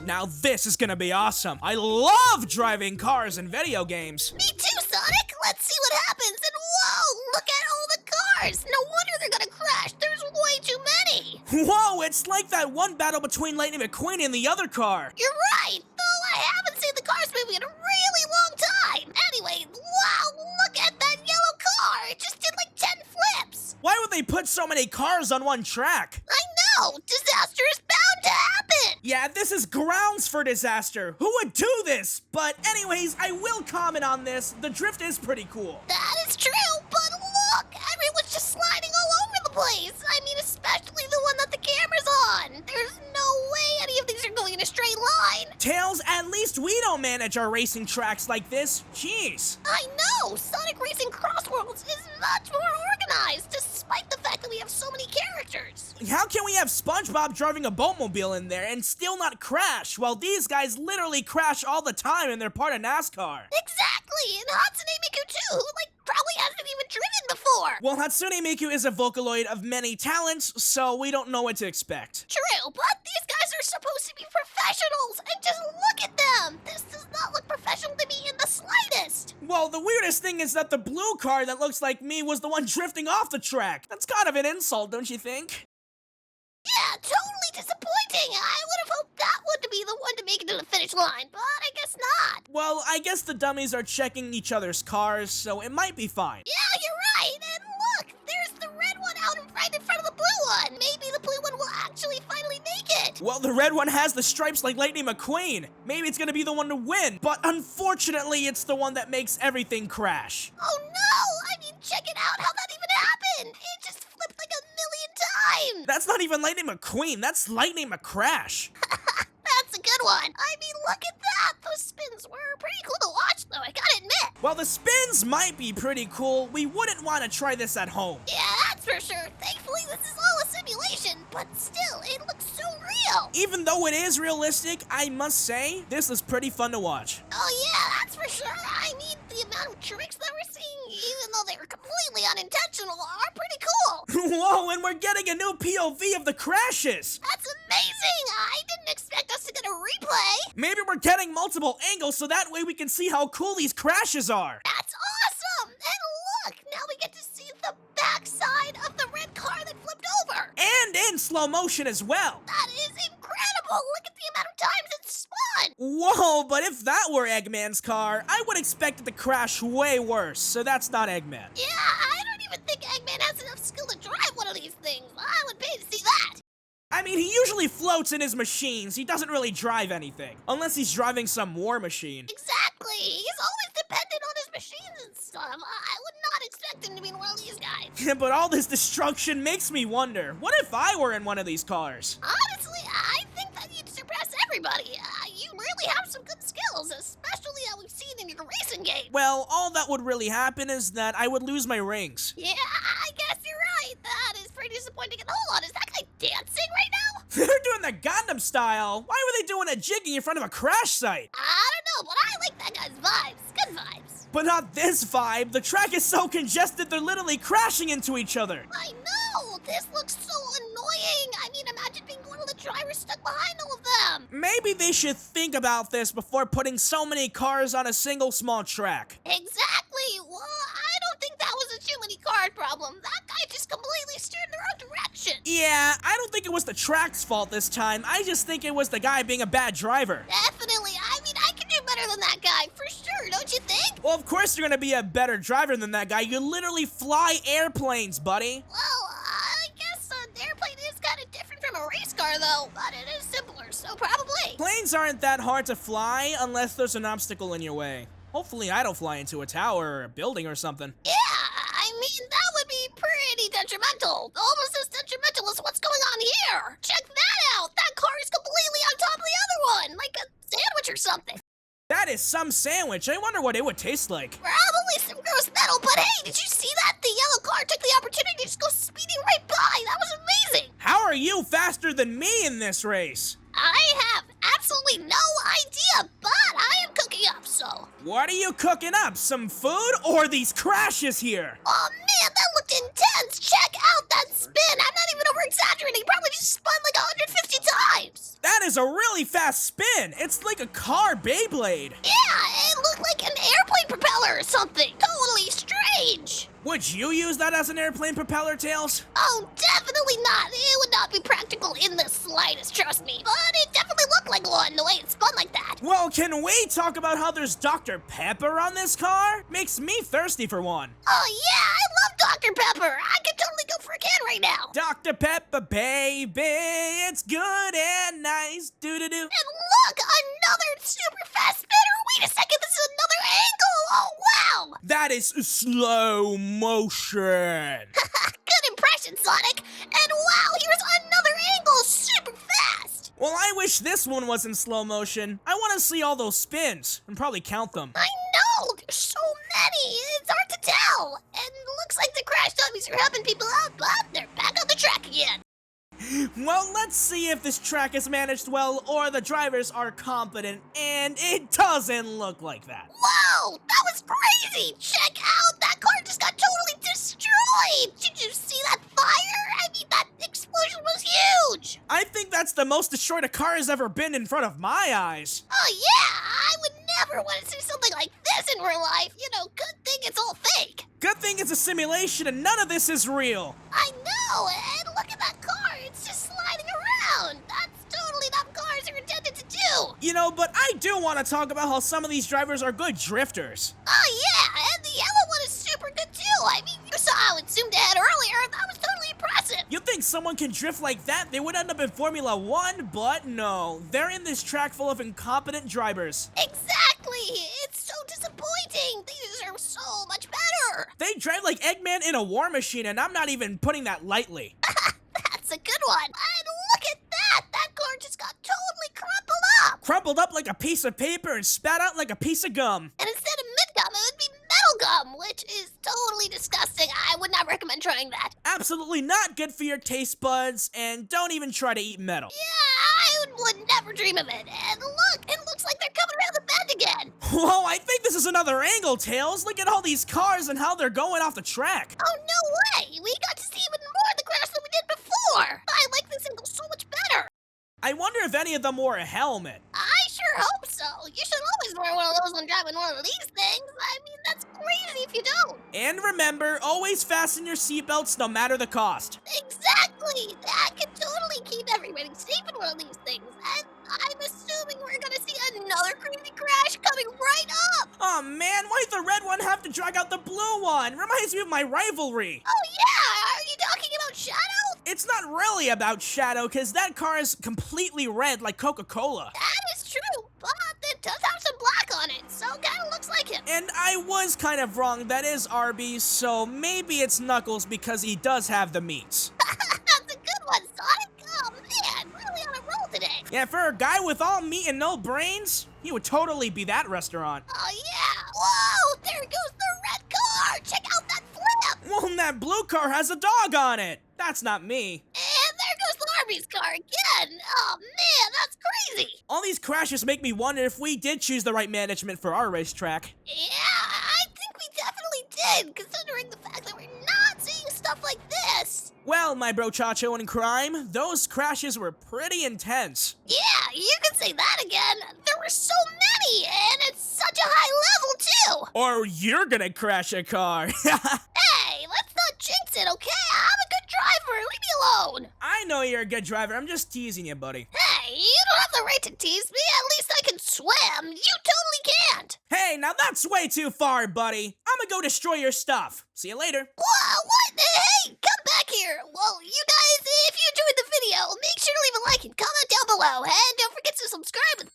Now this is gonna be awesome. I love driving cars in video games. Me too, Sonic. Let's see what happens. And whoa, look at all the cars. No wonder they're gonna crash. There's way too many. Whoa, it's like that one battle between Lightning McQueen and the other car. You're right. Though I haven't seen the Cars movie in a really long time. Anyway, wow, look at that yellow car. It just did like 10 flips. Why would they put so many cars on one track? I know. Disaster is bound to happen. Yeah, this is grounds for disaster. Who would do this? But anyways, I will comment on this. The drift is pretty cool. That is true, but look, everyone's just sliding all over the place. I mean, especially the one that the camera's on. There's no way any of these are going in a straight line. Tails, at least we don't manage our racing tracks like this. Jeez. I know, Sonic Racing Crossworlds is much more organized, despite the fact that we have so many characters. How can we have SpongeBob driving a boatmobile in there and still not crash, while these guys literally crash all the time and they're part of NASCAR? Exactly, and Hatsune Miku too, who probably hasn't even driven before. Well, Hatsune Miku is a Vocaloid of many talents, so we don't know what to expect. True, but these guys are supposed to be professionals, and just look at them. This does not look professional to me in the slightest. Well, the weirdest thing is that the blue car that looks like me was the one drifting off the track. That's kind of an insult, don't you think? Yeah, totally disappointing. I would have hoped that one to be the one to make it to the finish line, but I guess not. Well, I guess the dummies are checking each other's cars, so it might be fine. Yeah, you're right. And look, there's the red one out right in front of the blue one. Maybe the blue one will actually finally make it. Well, the red one has the stripes like Lightning McQueen. Maybe it's gonna be the one to win, but unfortunately, it's the one that makes everything crash. Oh no! I mean, check it out how that even happened. It just flipped like a million times. That's not even Lightning McQueen, that's Lightning McCrash. That's a good one. I mean, look at that. Those spins were pretty cool to watch, though, I gotta admit. While the spins might be pretty cool, we wouldn't want to try this at home. Yeah, that's for sure. Thankfully, this is all a simulation, but still, it looks so real. Even though it is realistic, I must say, this is pretty fun to watch. Oh yeah, that's for sure. I mean, the amount of tricks that we're seeing, even though they were completely unintentional, are pretty cool. Whoa, and we're getting a new POV of the crashes. That's amazing. I didn't expect us to get a replay. Maybe we're getting multiple angles so that way we can see how cool these crashes are. That's awesome. And look, now we get to see the backside of the red car that flipped over. And in slow motion as well. That is incredible. Look at the amount of times it spun. Whoa, but if that were Eggman's car, I would expect it to crash way worse, so that's not Eggman. Yeah, I don't even think Eggman has enough skill to drive one of these things. I would pay to see that. I mean, he usually floats in his machines. He doesn't really drive anything. Unless he's driving some war machine. Exactly. He's always dependent on his machines and stuff. I would not expect him to be one of these guys. But all this destruction makes me wonder, what if I were in one of these cars? Honestly, I think that you'd surpass everybody. You really have some good skills, especially how we've seen in your racing game. Well, all that would really happen is that I would lose my rings. Yeah, I guess you're right. That is pretty disappointing. And hold on, is that guy dancing right now? They're doing the Gundam style. Why were they doing a jiggy in front of a crash site? I don't know, but I like that guy's vibes. Good vibes. But not this vibe. The track is so congested they're literally crashing into each other. I know. This looks so annoying. I mean, imagine being one of the drivers stuck behind all of them. Maybe they should think about this before putting so many cars on a single small track. Exactly. Well, I don't think that was a too many card problem. That guy just completely steered in the wrong direction. Yeah, I don't think it was the track's fault this time. I just think it was the guy being a bad driver. Definitely. I mean, I can do better than that guy, for sure, don't you think? Well, of course you're gonna be a better driver than that guy. You literally fly airplanes, buddy. Well, I guess an airplane is kind of different from a race car, though, but it is simpler, so probably. Planes aren't that hard to fly unless there's an obstacle in your way. Hopefully I don't fly into a tower or a building or something. Yeah, I mean, that would be pretty detrimental. Almost as detrimental as what's going on here. Check that out. That car is completely on top of the other one, like a sandwich or something. That is some sandwich. I wonder what it would taste like. Probably some gross metal, but hey, did you see that? The yellow car took the opportunity to just go speeding right by. That was amazing. How are you faster than me in this race? I have absolutely no idea, but I am cooking up, so. What are you cooking up? Some food or these crashes here? Oh man, that looked intense. Check out that spin. I'm not even over exaggerating. He probably just spun like 150 times. That is a really fast spin. It's like a car Beyblade. Yeah, it looked like an airplane propeller or something. Totally strange. Would you use that as an airplane propeller, Tails? Oh, definitely not. It would not be practical in the slightest, trust me. But it definitely looked like one, the way it spun like that. Well, can we talk about how there's Dr. Pepper on this car? Makes me thirsty for one. Oh yeah, I love Dr. Pepper. I could totally go for a can right now. Dr. Pepper, baby, it's good and nice. Doo-doo-doo. And look, another super fast spinner. Wait a second, this is another angle. Oh, wow. That is slow motion. Good impression, Sonic. And wow, here's another angle, super fast. Well, I wish this one was in slow motion. I want to see all those spins and probably count them. I know, there's so many. It's hard to tell. And looks like the crash dummies are helping people out, but they're back on the track again. Well, let's see if this track is managed well or the drivers are competent, and it doesn't look like that. Whoa, that was crazy. Check out, that car just got totally destroyed. Did you see that fire? I mean, that explosion was huge. I think that's the most destroyed a car has ever been in front of my eyes. Oh yeah, I would never want to see something like this in real life. You know, good thing it's all fake. Good thing it's a simulation and none of this is real. I know, and look at that car. It's just sliding around. That's totally not cars are intended to do. You know, but I do want to talk about how some of these drivers are good drifters. Oh yeah, and the yellow one is super good too. I mean, you saw how it zoomed ahead earlier. That was totally impressive. You think someone can drift like that? They would end up in Formula 1, but no. They're in this track full of incompetent drivers. Exactly. It's so disappointing. They deserve so much better. They drive like Eggman in a war machine, and I'm not even putting that lightly. That's a good one. And look at that. That car just got totally crumpled up. Crumpled up like a piece of paper and spat out like a piece of gum. And instead of mint gum, it would be metal gum, which is totally disgusting. I would not recommend trying that. Absolutely not good for your taste buds, and don't even try to eat metal. Yeah, I would never dream of it. And look, it looks like they're coming around the bend again. Whoa, I think this is another angle, Tails. Look at all these cars and how they're going off the track. Oh, no way. We got to see even more of the crash than we did before. I like this angle so much better. I wonder if any of them wore a helmet. I sure hope so. You should always wear one of those when driving one of these things. I mean, that's crazy if you don't. And remember, always fasten your seatbelts no matter the cost. Exactly. That can totally keep everybody safe in one of these things. And I'm assuming we're gonna see another crazy crash coming right up. Oh man, why'd the red one have to drag out the blue one? Reminds me of my Rivalry. Oh yeah, are you talking about Shadow? It's not really about Shadow, because that car is completely red like Coca-Cola. That is true, but it does have some black on it, so kinda looks like him. And I was kind of wrong, that is Arby's, so maybe it's Knuckles because he does have the meats. That's a good one, Sonic. Oh man, really on a roll today. Yeah, for a guy with all meat and no brains, he would totally be that restaurant. Oh yeah. Whoa, there goes the red car. Check out that flip. Well, and that blue car has a dog on it. That's not me. And there goes the Arby's car again. Oh man, that's crazy. All these crashes make me wonder if we did choose the right management for our racetrack. Yeah, I think we definitely did, considering the fact that we're not seeing stuff like this. Well, my bro Chacho in crime, those crashes were pretty intense. Yeah, you can say that again. There were so many, and it's such a high level, too. Or you're gonna crash a car. Hey, let's not jinx it, okay? I'm a good driver. Leave me alone. I know you're a good driver, I'm just teasing you, buddy. Hey, you don't have the right to tease me. At least I can swim. You totally can't. Hey, now that's way too far, buddy. I'm gonna go destroy your stuff. See you later. Whoa, what? Hey, come back here. Well, you guys, if you enjoyed the video, make sure to leave a like and comment down below. And don't forget to subscribe and